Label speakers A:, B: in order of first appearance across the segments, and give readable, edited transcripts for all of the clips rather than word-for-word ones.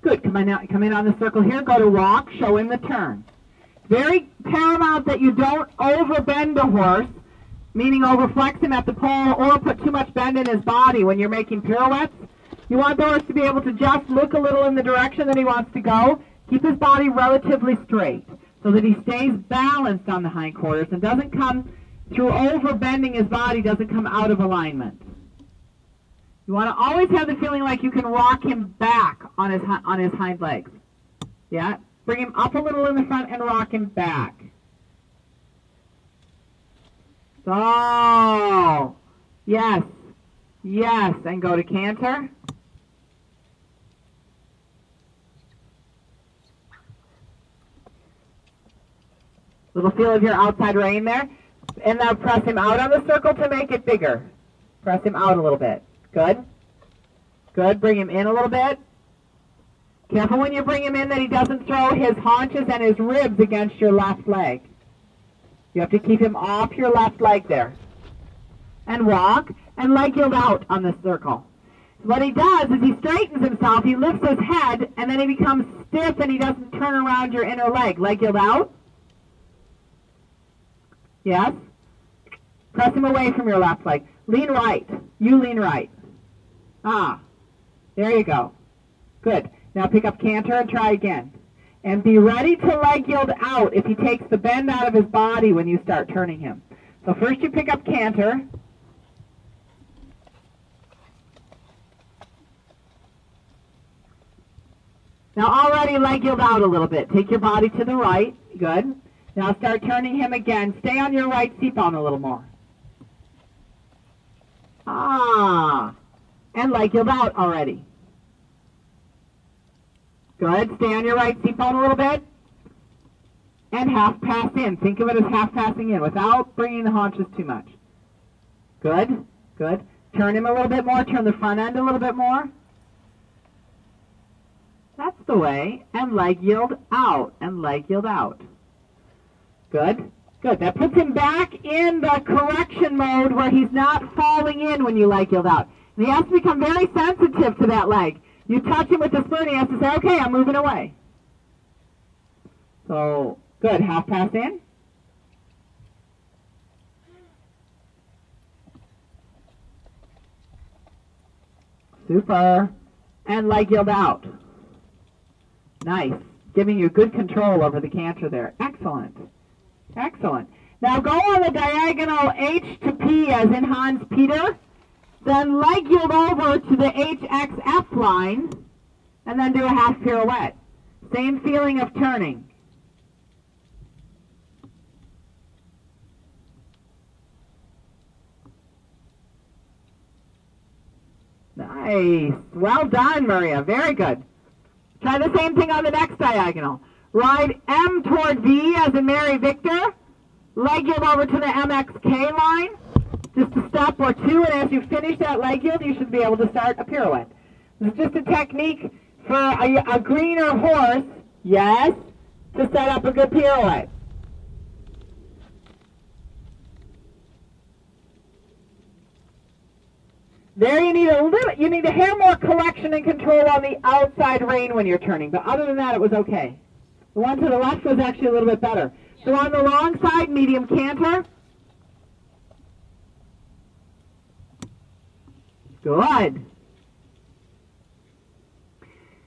A: Good. Come in on the circle here. Go to walk. Show him the turn. Very paramount that you don't overbend the horse, meaning overflex him at the pole or put too much bend in his body when you're making pirouettes. You want the horse to be able to just look a little in the direction that he wants to go. Keep his body relatively straight so that he stays balanced on the hindquarters and doesn't come through overbending his body, doesn't come out of alignment. You want to always have the feeling like you can rock him back on his hind legs. Yeah? Bring him up a little in the front and rock him back. So, yes, yes, and go to canter. Little feel of your outside rein there. And now press him out on the circle to make it bigger. Press him out a little bit. Good. Good. Bring him in a little bit. Careful when you bring him in that he doesn't throw his haunches and his ribs against your left leg. You have to keep him off your left leg there. And walk and leg yield out on the circle. So what he does is he straightens himself, he lifts his head, and then he becomes stiff and he doesn't turn around your inner leg. Leg yield out. Yes. Press him away from your left leg. Lean right. You lean right. Ah. There you go. Good. Now pick up canter and try again. And be ready to leg yield out if he takes the bend out of his body when you start turning him. So first you pick up canter. Now already leg yield out a little bit. Take your body to the right. Good. Now start turning him again. Stay on your right seat bone a little more. Ah. And leg yield out already. Good. Stay on your right seat bone a little bit. And half pass in. Think of it as half passing in without bringing the haunches too much. Good. Good. Turn him a little bit more. Turn the front end a little bit more. That's the way. And leg yield out. And leg yield out. Good. Good. That puts him back in the correction mode where he's not falling in when you leg yield out. And he has to become very sensitive to that leg. You touch him with the spoon, he has to say, okay, I'm moving away. So, good. Half pass in. Super. And leg yield out. Nice. Giving you good control over the canter there. Excellent. Excellent. Now go on the diagonal H to P as in Hans Peter. Then leg yield over to the HXF line, and then do a half pirouette. Same feeling of turning. Nice. Well done, Maria. Very good. Try the same thing on the next diagonal. Ride M toward V as in Mary Victor. Leg yield over to the MXK line. Just a step or two, and as you finish that leg yield, you should be able to start a pirouette. This is just a technique for a greener horse, yes, to set up a good pirouette. There you need a hair more collection and control on the outside rein when you're turning, but other than that, it was okay. The one to the left was actually a little bit better. So on the long side, medium canter. Good.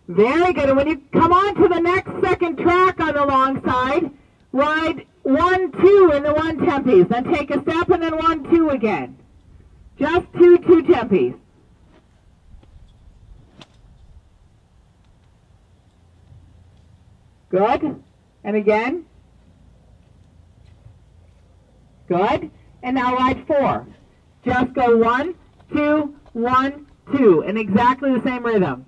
A: Very good. And when you come on to the next second track on the long side, ride 1-2 in the 1 tempies. Then take a step and then 1-2 again. Just 2 tempies. Good. And again. Good. And now ride 4. Just go 1, 2, 1, 2 in exactly the same rhythm.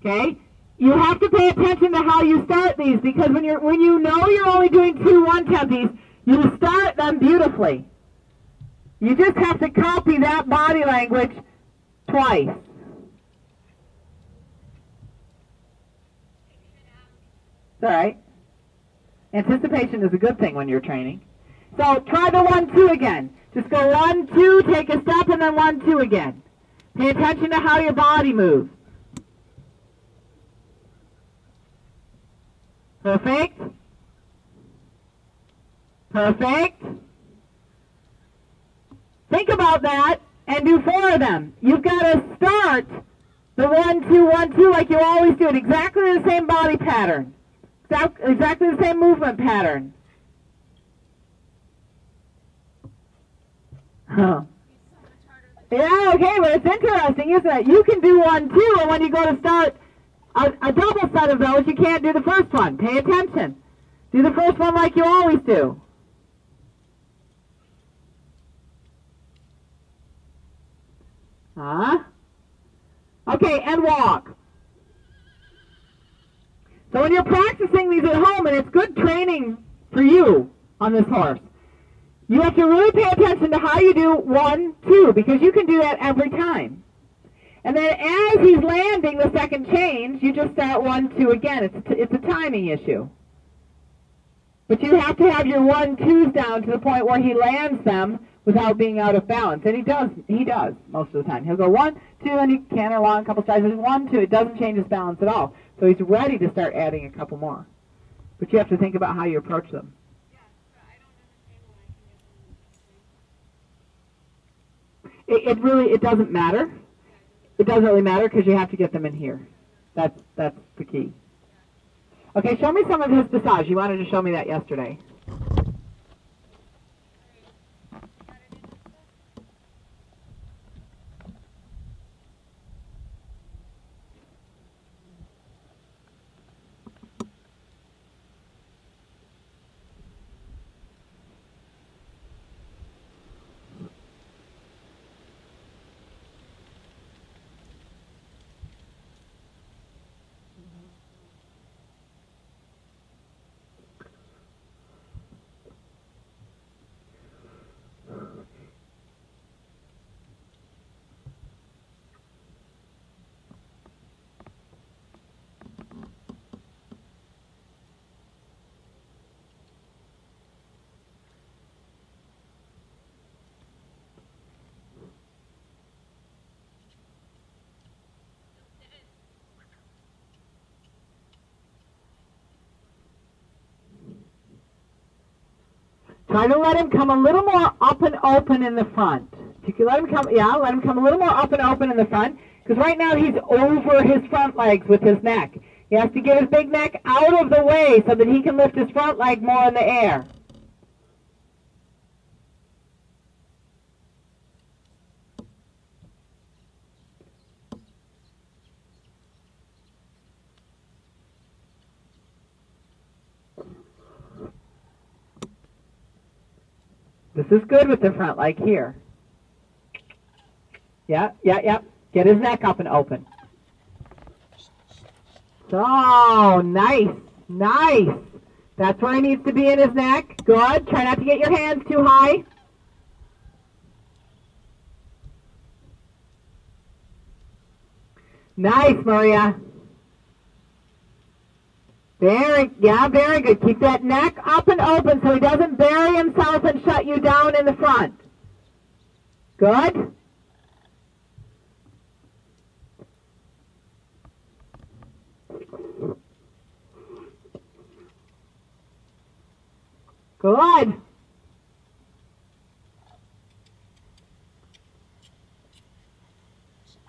A: Okay? You have to pay attention to how you start these, because when you know you're only doing 2 1-tempies, you start them beautifully. You just have to copy that body language twice. It's all right. Anticipation is a good thing when you're training. So try the 1-2 again. Just go 1, 2, take a step, and then 1, 2 again. Pay attention to how your body moves. Perfect. Perfect. Think about that and do 4 of them. You've got to start the 1, 2, 1, 2 like you always do it. Exactly the same body pattern. Exactly the same movement pattern. Huh. Yeah, okay, but it's interesting, isn't it? You can do 1, 2, and when you go to start a double set of those, you can't do the first one. Pay attention. Do the first one like you always do. Okay, and walk. So when you're practicing these at home, and it's good training for you on this horse, you have to really pay attention to how you do 1, 2, because you can do that every time. And then as he's landing the second change, you just start 1, 2 again. It's a timing issue. But you have to have your 1, 2s down to the point where he lands them without being out of balance. And he does most of the time. He'll go 1, 2, and he canter along a couple strides. 1, 2, it doesn't change his balance at all. So he's ready to start adding a couple more. But you have to think about how you approach them. It doesn't matter. It doesn't really matter because you have to get them in here. That's the key. Okay, show me some of his dressage. You wanted to show me that yesterday. Try to let him come a little more up and open in the front. If you can let him come, let him come a little more up and open in the front, because right now he's over his front legs with his neck. He has to get his big neck out of the way so that he can lift his front leg more in the air. This is good with the front leg here. Yeah. Get his neck up and open. So, nice. That's where he needs to be in his neck. Good. Try not to get your hands too high. Nice, Maria. Very good. Keep that neck up and open so he doesn't bury himself and shut you down in the front. Good. Good.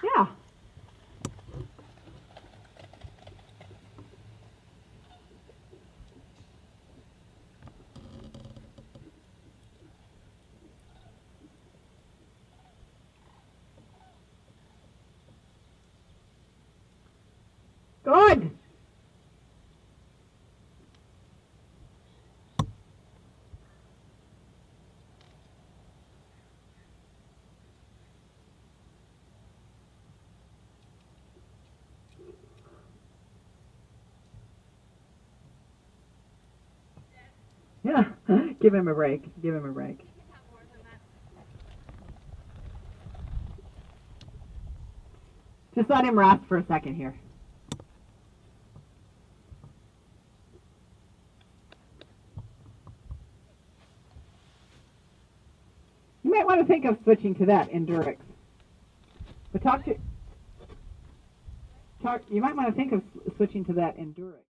A: Yeah. Good. Yeah, give him a break. Just let him rest for a second here. You might want to think of switching to that endurix. But you might want to think of switching to that endurix.